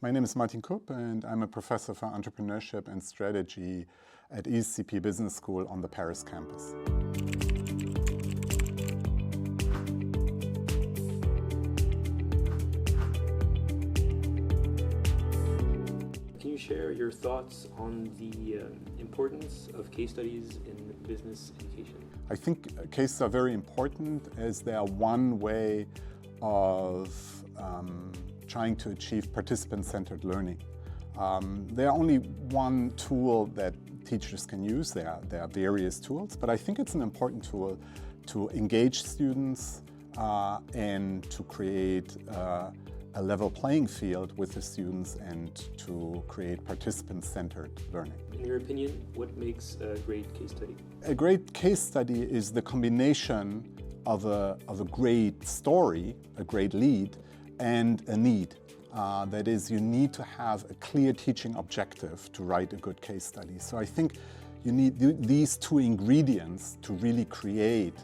My name is Martin Kupp and I'm a professor for Entrepreneurship and Strategy at ESCP Business School on the Paris campus. Can you share your thoughts on the importance of case studies in business education? I think cases are very important as they are one way of trying to achieve participant-centered learning. They are only one tool that teachers can use. There are various tools, but I think it's an important tool to engage students and to create a level playing field with the students and to create participant-centered learning. In your opinion, what makes a great case study? A great case study is the combination of a great story, a great lead, and a need. That is, you need to have a clear teaching objective to write a good case study. So I think you need these two ingredients to really create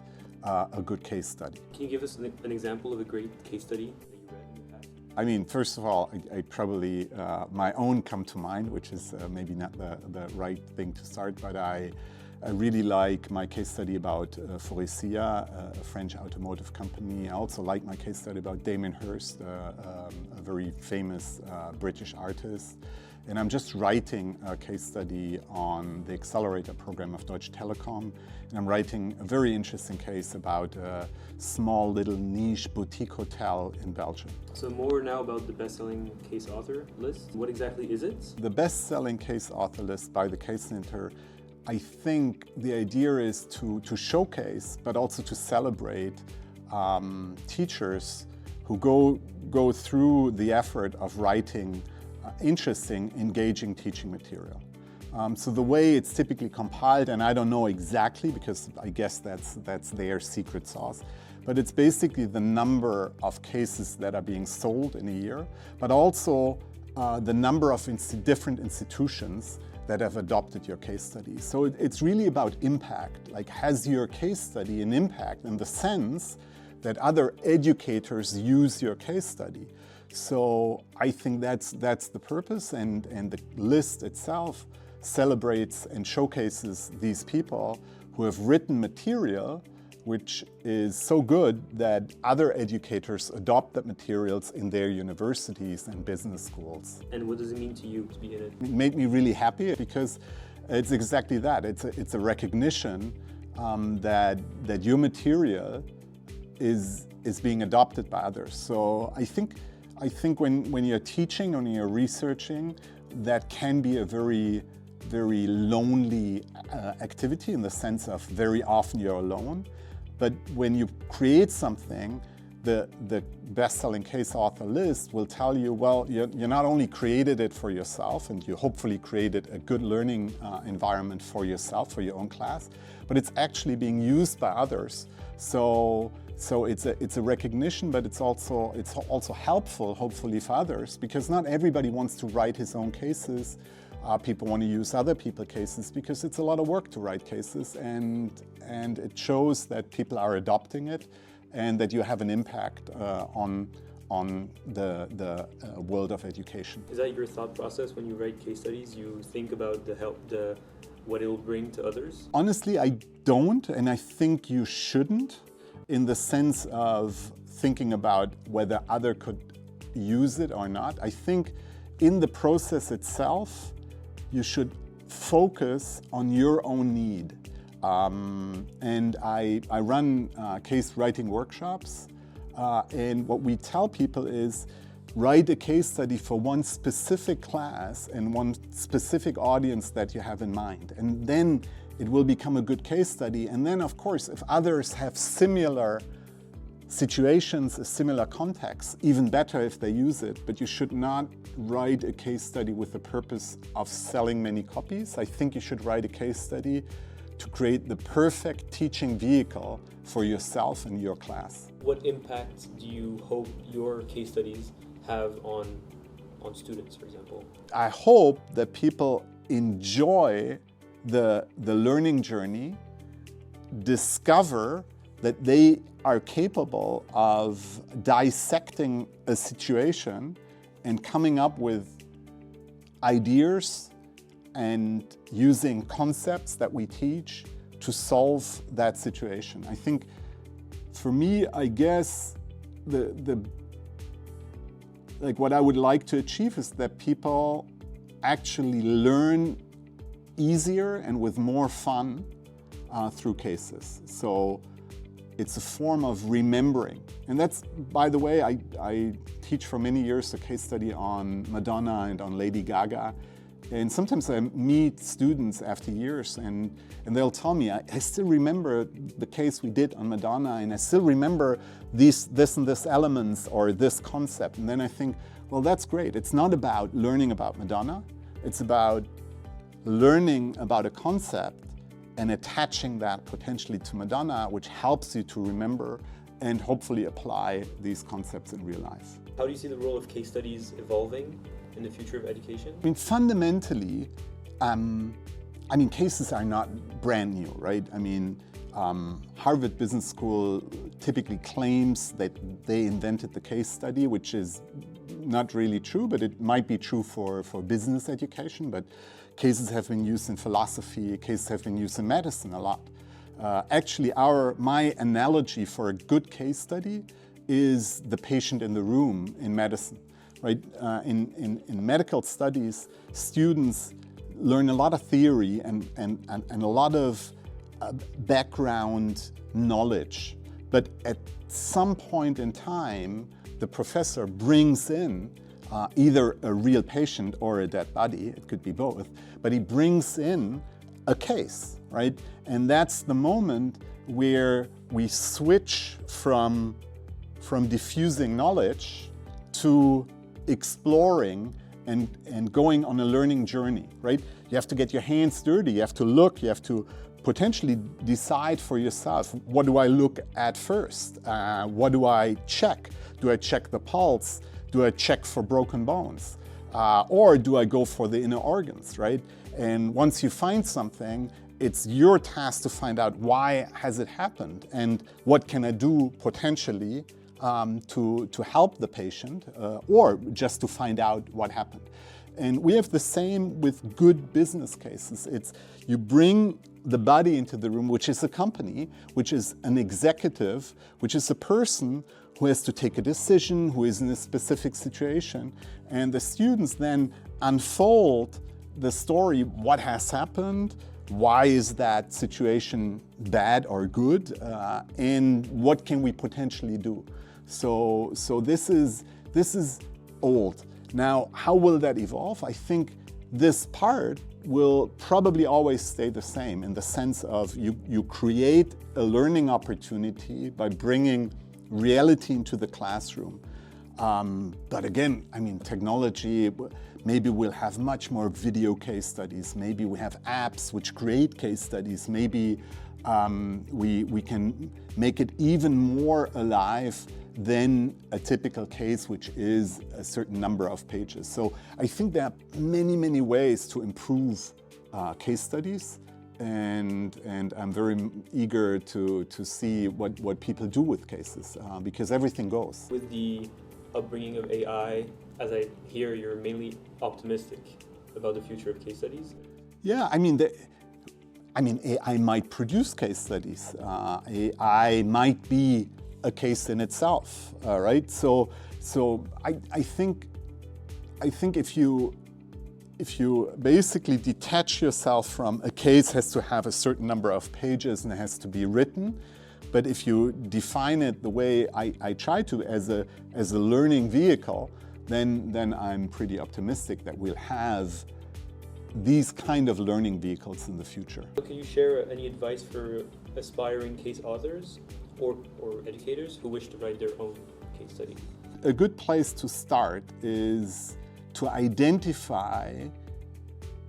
a good case study. Can you give us an example of a great case study that you read in the past? I mean, first of all, I probably, my own come to mind, which is maybe not the right thing to start, but I really like my case study about Faurecia, a French automotive company. I also like my case study about Damien Hirst, a very famous British artist. And I'm just writing a case study on the accelerator program of Deutsche Telekom. And I'm writing a very interesting case about a small little niche boutique hotel in Belgium. So more now about the best-selling case author list. What exactly is it? The best-selling case author list by the Case Center, I think the idea is to showcase, but also to celebrate teachers who go through the effort of writing interesting, engaging teaching material. So the way it's typically compiled, and I don't know exactly because I guess that's their secret sauce, but it's basically the number of cases that are being sold in a year, but also the number of different institutions that have adopted your case study. So it's really about impact. Like, has your case study an impact in the sense that other educators use your case study? So I think that's the purpose, and the list itself celebrates and showcases these people who have written material which is so good that other educators adopt that materials in their universities and business schools. And what does it mean to you to be in it? It made me really happy because it's exactly that. It's a recognition that your material is being adopted by others. So I think when you're teaching or when you're researching, that can be a very lonely activity in the sense of very often you're alone. But when you create something, the best-selling case author list will tell you, well, you not only created it for yourself and you hopefully created a good learning environment for yourself, for your own class, but it's actually being used by others. So it's a recognition, but it's also helpful, hopefully, for others, because not everybody wants to write his own cases. People want to use other people's cases because it's a lot of work to write cases, and it shows that people are adopting it and that you have an impact on the world of education. Is that your thought process when you write case studies? You think about what it will bring to others? Honestly, I don't, and I think you shouldn't, in the sense of thinking about whether other could use it or not. I think in the process itself, you should focus on your own need. And I run case writing workshops, and what we tell people is write a case study for one specific class and one specific audience that you have in mind. And then it will become a good case study. And then, of course, if others have similar situations, a similar context, even better if they use it, but you should not write a case study with the purpose of selling many copies. I think you should write a case study to create the perfect teaching vehicle for yourself and your class. What impact do you hope your case studies have on students, for example? I hope that people enjoy the learning journey, discover that they are capable of dissecting a situation and coming up with ideas and using concepts that we teach to solve that situation. I think for me, I guess like what I would like to achieve is that people actually learn easier and with more fun through cases. So it's a form of remembering. And that's, by the way, I teach for many years a case study on Madonna and on Lady Gaga. And sometimes I meet students after years and they'll tell me, I still remember the case we did on Madonna, and I still remember this and this elements or this concept. And then I think, well, that's great. It's not about learning about Madonna. It's about learning about a concept and attaching that potentially to Madonna, which helps you to remember and hopefully apply these concepts in real life. How do you see the role of case studies evolving in the future of education? I mean, fundamentally, cases are not brand new, right? I mean, Harvard Business School typically claims that they invented the case study, which is not really true, but it might be true for business education. But cases have been used in philosophy, cases have been used in medicine a lot. Actually, my analogy for a good case study is the patient in the room in medicine, right? In medical studies, students learn a lot of theory and a lot of background knowledge. But at some point in time, the professor brings in either a real patient or a dead body, it could be both, but he brings in a case, right? And that's the moment where we switch from diffusing knowledge to exploring and going on a learning journey, right? You have to get your hands dirty, you have to look, you have to potentially decide for yourself, what do I look at first? What do I check? Do I check the pulse? Do I check for broken bones? Or do I go for the inner organs, right? And once you find something, it's your task to find out why has it happened and what can I do potentially to help the patient or just to find out what happened. And we have the same with good business cases. It's you bring the body into the room, which is a company, which is an executive, which is a person who has to take a decision, who is in a specific situation. And the students then unfold the story, what has happened, why is that situation bad or good, and what can we potentially do. So this is old. Now, how will that evolve? I think this part will probably always stay the same in the sense of you create a learning opportunity by bringing reality into the classroom. But again, I mean, technology, maybe we'll have much more video case studies. Maybe we have apps which create case studies. Maybe we can make it even more alive than a typical case, which is a certain number of pages. So I think there are many, many ways to improve case studies. And I'm very eager to see what people do with cases, because everything goes. With the upbringing of AI, as I hear, you're mainly optimistic about the future of case studies? Yeah, I mean, AI might produce case studies. AI might be a case in itself, right? So I think if you basically detach yourself from a case has to have a certain number of pages and it has to be written, but if you define it the way I try to as a learning vehicle, then I'm pretty optimistic that we'll have these kind of learning vehicles in the future. Can you share any advice for aspiring case authors or educators who wish to write their own case study? A good place to start is to identify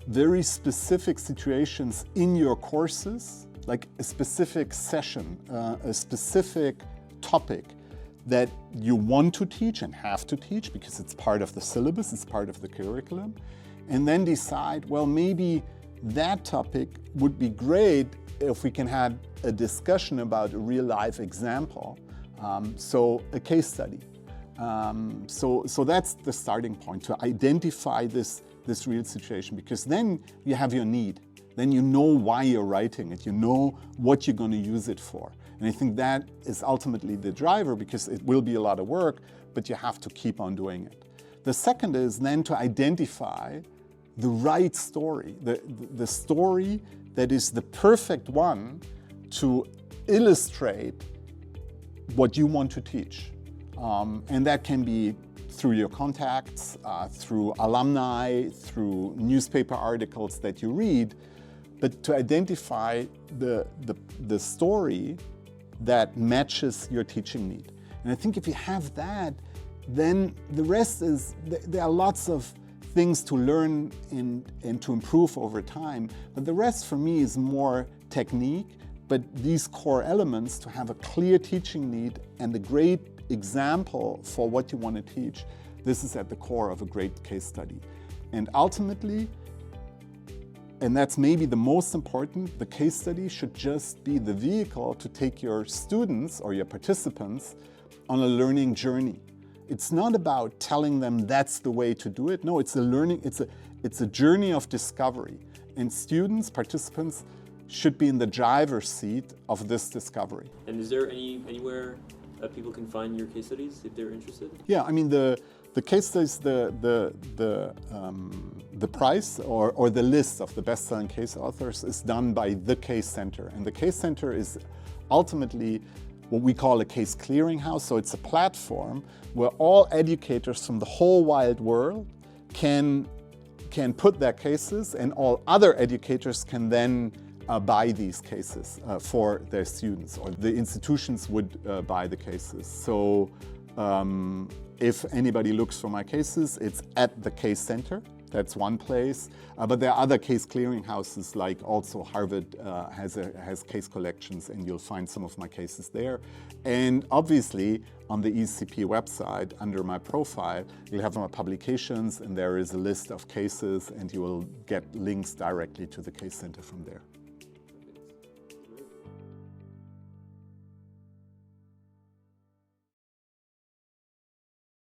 very specific situations in your courses, like a specific session, a specific topic that you want to teach and have to teach because it's part of the syllabus, it's part of the curriculum, and then decide, well, maybe that topic would be great if we can have a discussion about a real life example, so a case study. So that's the starting point, to identify this real situation, because then you have your need. Then you know why you're writing it, you know what you're going to use it for. And I think that is ultimately the driver, because it will be a lot of work, but you have to keep on doing it. The second is then to identify the right story, the story that is the perfect one to illustrate what you want to teach. And that can be through your contacts, through alumni, through newspaper articles that you read, but to identify the story that matches your teaching need. And I think if you have that, then the rest is, there are lots of things to learn and to improve over time, but the rest for me is more technique, but these core elements, to have a clear teaching need and a great example for what you want to teach, this is at the core of a great case study. And ultimately, and that's maybe the most important, the case study should just be the vehicle to take your students or your participants on a learning journey. It's not about telling them that's the way to do it. No, it's a journey of discovery. And students, participants, should be in the driver's seat of this discovery. And is there anywhere that people can find your case studies if they're interested? Yeah, I mean the case studies, the price or the list of the best-selling case authors is done by the Case Center, and the Case Center is ultimately what we call a case clearinghouse. So it's a platform where all educators from the whole wide world can put their cases, and all other educators can then buy these cases for their students, or the institutions would buy the cases. So if anybody looks for my cases, it's at the Case Center. That's one place, but there are other case clearinghouses, like also Harvard has case collections, and you'll find some of my cases there. And obviously on the ESCP website, under my profile, you'll have my publications, and there is a list of cases, and you will get links directly to the Case Center from there.